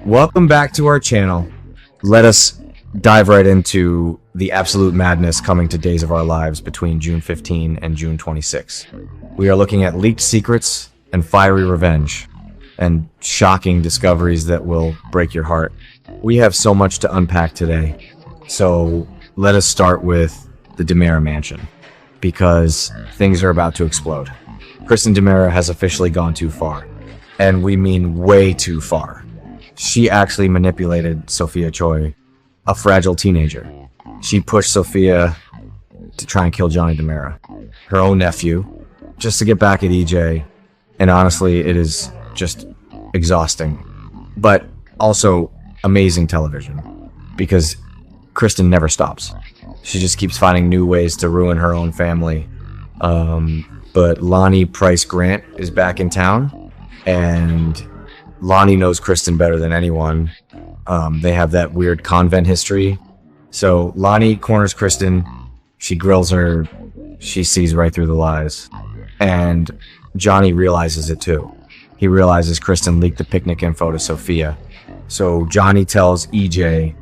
Welcome back to our channel. Let us dive right into the absolute madness coming to Days of Our Lives between June 15 and June 26. We are looking at leaked secrets and fiery revenge and shocking discoveries that will break your heart. We have so much to unpack today, so let us start with the DiMera mansion, because things are about to explode. Kristen DiMera has officially gone too far, and we mean way too far. She actually manipulated Sophia Choi, a fragile teenager. She pushed Sophia to try and kill Johnny DiMera, her own nephew, just to get back at EJ. And honestly, it is just exhausting, but also amazing television, because Kristen never stops. She just keeps finding new ways to ruin her own family. But Lonnie Price Grant is back in town, and Lonnie knows Kristen better than anyone. They have that weird convent history. So Lonnie corners Kristen. She grills her. She sees right through the lies. And Johnny realizes it too. He realizes Kristen leaked the picnic info to Sophia. So Johnny tells EJ,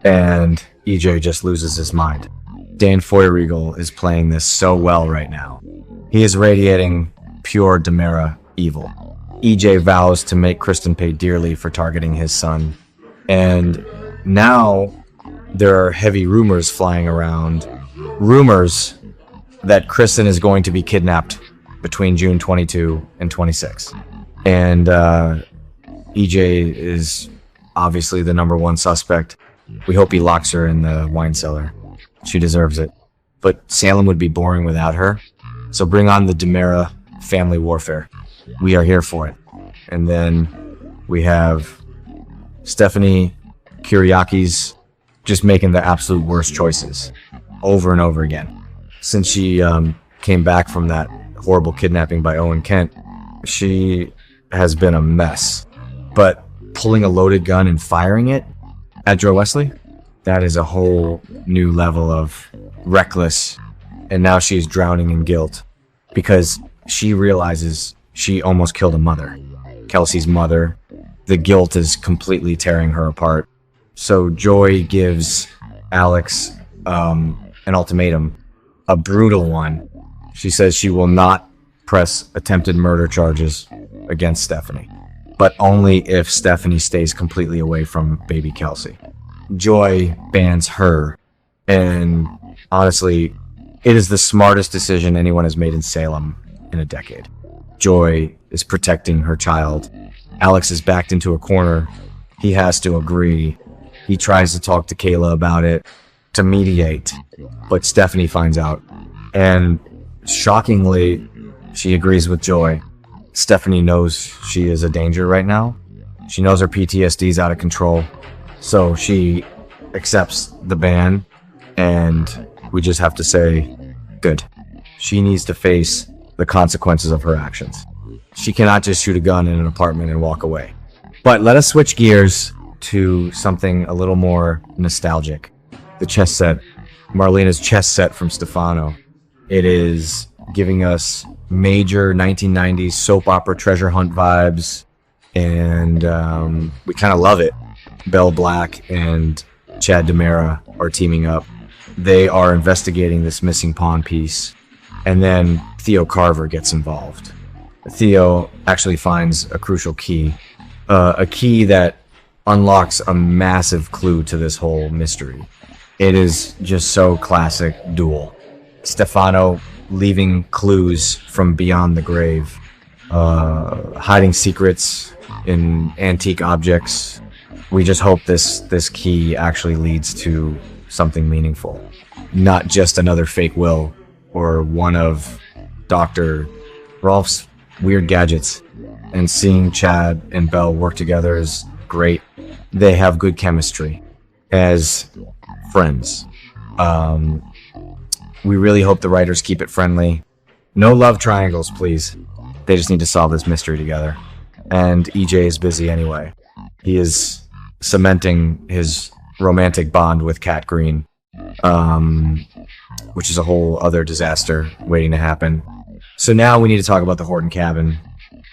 and EJ just loses his mind. Dan Feuerriegel is playing this so well right now. He is radiating pure DiMera evil. EJ vows to make Kristen pay dearly for targeting his son. And now there are heavy rumors flying around. Rumors that Kristen is going to be kidnapped between June 22 and 26. And EJ is obviously the #1 suspect. We hope he locks her in the wine cellar. She deserves it. But Salem would be boring without her. So bring on the DiMera family warfare. We are here for it. And then we have Stephanie Kyriakis just making the absolute worst choices over and over again. Since she came back from that horrible kidnapping by Owen Kent, she has been a mess. But pulling a loaded gun and firing it at Joe Wesley, that is a whole new level of reckless. And now she's drowning in guilt because she realizes she almost killed a mother, Kelsey's mother. The guilt is completely tearing her apart. So Joy gives Alex an ultimatum, a brutal one. She says she will not press attempted murder charges against Stephanie, but only if Stephanie stays completely away from baby Kelsey. Joy bans her, and honestly, it is the smartest decision anyone has made in Salem in a decade. Joy is protecting her child. Alex is backed into a corner. He has to agree. He tries to talk to Kayla about it, to mediate, but Stephanie finds out. And shockingly, she agrees with Joy. Stephanie knows she is a danger right now. She knows her PTSD is out of control. So she accepts the ban, and we just have to say, good. She needs to face the consequences of her actions. She cannot just shoot a gun in an apartment and walk away. But let us switch gears to something a little more nostalgic. The chess set, Marlena's chess set from Stefano. It is giving us major 1990s soap opera treasure hunt vibes, and we kind of love it. Belle Black and Chad DiMera are teaming up. They are investigating this missing pawn piece, and then Theo Carver gets involved. Theo actually finds a crucial key, a key that unlocks a massive clue to this whole mystery. It is just so classic DOOL. Stefano leaving clues from beyond the grave, hiding secrets in antique objects. We just hope this key actually leads to something meaningful, not just another fake will or one of Dr. Rolf's weird gadgets. And seeing Chad and Belle work together is great. They have good chemistry as friends. We really hope the writers keep it friendly. No love triangles, please. They just need to solve this mystery together. And EJ is busy anyway. He is cementing his romantic bond with Kat Green, which is a whole other disaster waiting to happen. So now we need to talk about the Horton Cabin,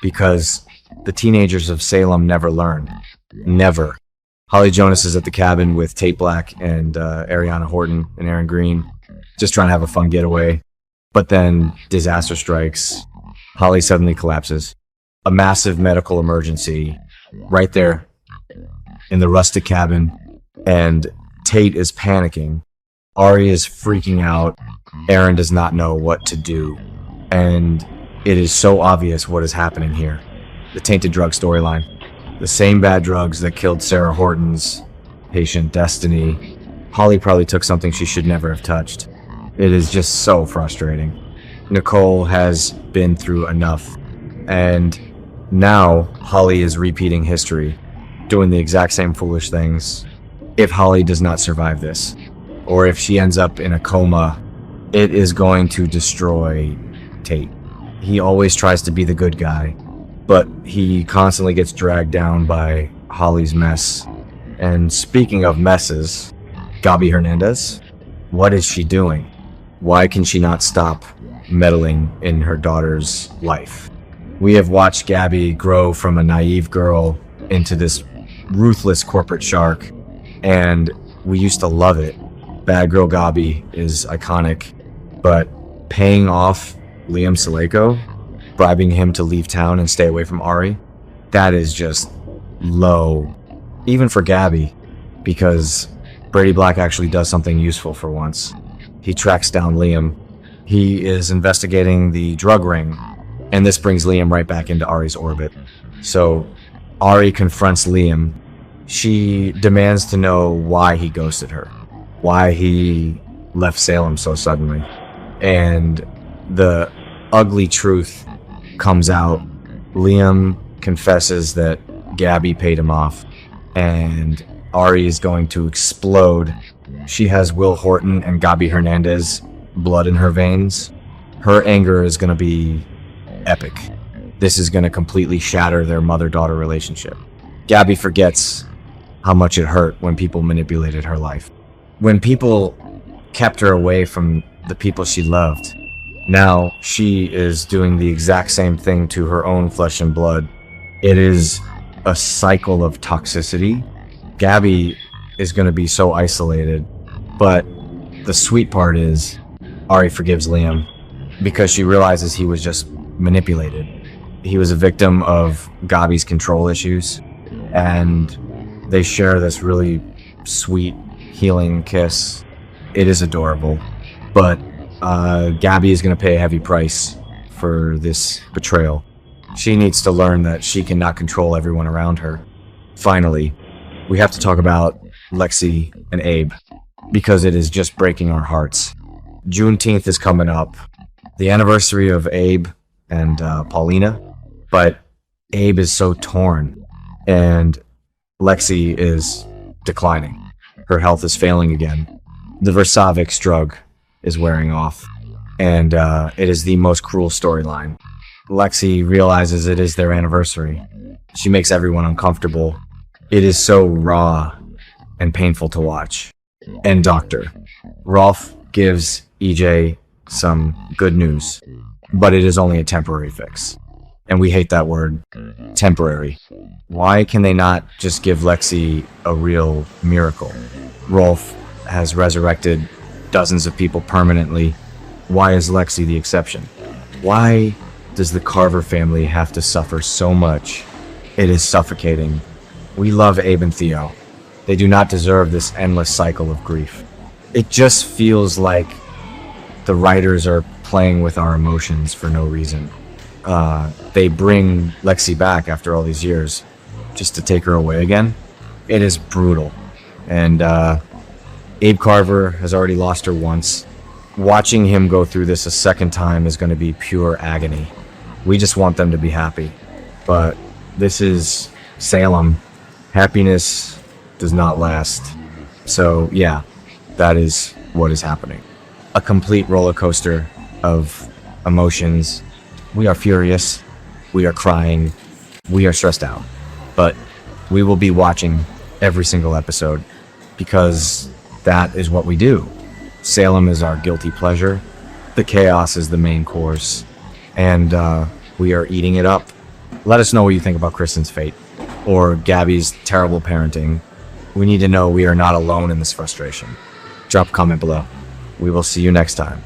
because the teenagers of Salem never learn. Never. Holly Jonas is at the cabin with Tate Black and Ariana Horton and Aaron Green, just trying to have a fun getaway. But then disaster strikes. Holly suddenly collapses. A massive medical emergency right there in the rustic cabin, and Tate is panicking. Ari is freaking out. Aaron does not know what to do. And it is so obvious what is happening here. The tainted drug storyline. The same bad drugs that killed Sarah Horton's patient Destiny. Holly probably took something she should never have touched. It is just so frustrating. Nicole has been through enough. And now Holly is repeating history, doing the exact same foolish things. If Holly does not survive this, or if she ends up in a coma, it is going to destroy Tate. He always tries to be the good guy, but he constantly gets dragged down by Holly's mess. And speaking of messes, Gabi Hernandez, what is she doing? Why can she not stop meddling in her daughter's life? We have watched Gabi grow from a naive girl into this ruthless corporate shark, and we used to love it. Bad Girl Gabi is iconic, but paying off Liam Saleko, bribing him to leave town and stay away from Ari, that is just low, even for Gabi, because Brady Black actually does something useful for once. He tracks down Liam. He is investigating the drug ring, and this brings Liam right back into Ari's orbit. So Ari confronts Liam. She demands to know why he ghosted her, why he left Salem so suddenly. And the ugly truth comes out. Liam confesses that Gabi paid him off, and Ari is going to explode. She has Will Horton and Gabi Hernandez blood in her veins. Her anger is going to be epic. This is going to completely shatter their mother-daughter relationship. Gabi forgets how much it hurt when people manipulated her life. When people kept her away from the people she loved. Now she is doing the exact same thing to her own flesh and blood. It is a cycle of toxicity. Gabi is going to be so isolated, but the sweet part is Ari forgives Liam because she realizes he was just manipulated. He was a victim of Gabi's control issues, and they share this really sweet, healing kiss. It is adorable, but Gabi is going to pay a heavy price for this betrayal. She needs to learn that she cannot control everyone around her. Finally, we have to talk about Lexi and Abe, because it is just breaking our hearts. Juneteenth is coming up, the anniversary of Abe and Paulina, but Abe is so torn, and Lexi is declining. Her health is failing again. The Versavix drug is wearing off, and it is the most cruel storyline. Lexi realizes it is their anniversary. She makes everyone uncomfortable. It is so raw and painful to watch. And Doctor Rolf gives EJ some good news, but it is only a temporary fix. And we hate that word, temporary. Why can they not just give Lexi a real miracle? Rolf has resurrected dozens of people permanently. Why is Lexi the exception? Why does the Carver family have to suffer so much? It is suffocating. We love Abe and Theo. They do not deserve this endless cycle of grief. It just feels like the writers are playing with our emotions for no reason. They bring Lexi back after all these years just to take her away again. It is brutal. And Abe Carver has already lost her once. Watching him go through this a second time is going to be pure agony. We just want them to be happy. But this is Salem. Happiness does not last. So yeah, that is what is happening. A complete roller coaster of emotions. We are furious. We are crying. We are stressed out. But we will be watching every single episode because that is what we do. Salem is our guilty pleasure. The chaos is the main course. And we are eating it up. Let us know what you think about Kristen's fate or Gabi's terrible parenting. We need to know we are not alone in this frustration. Drop a comment below. We will see you next time.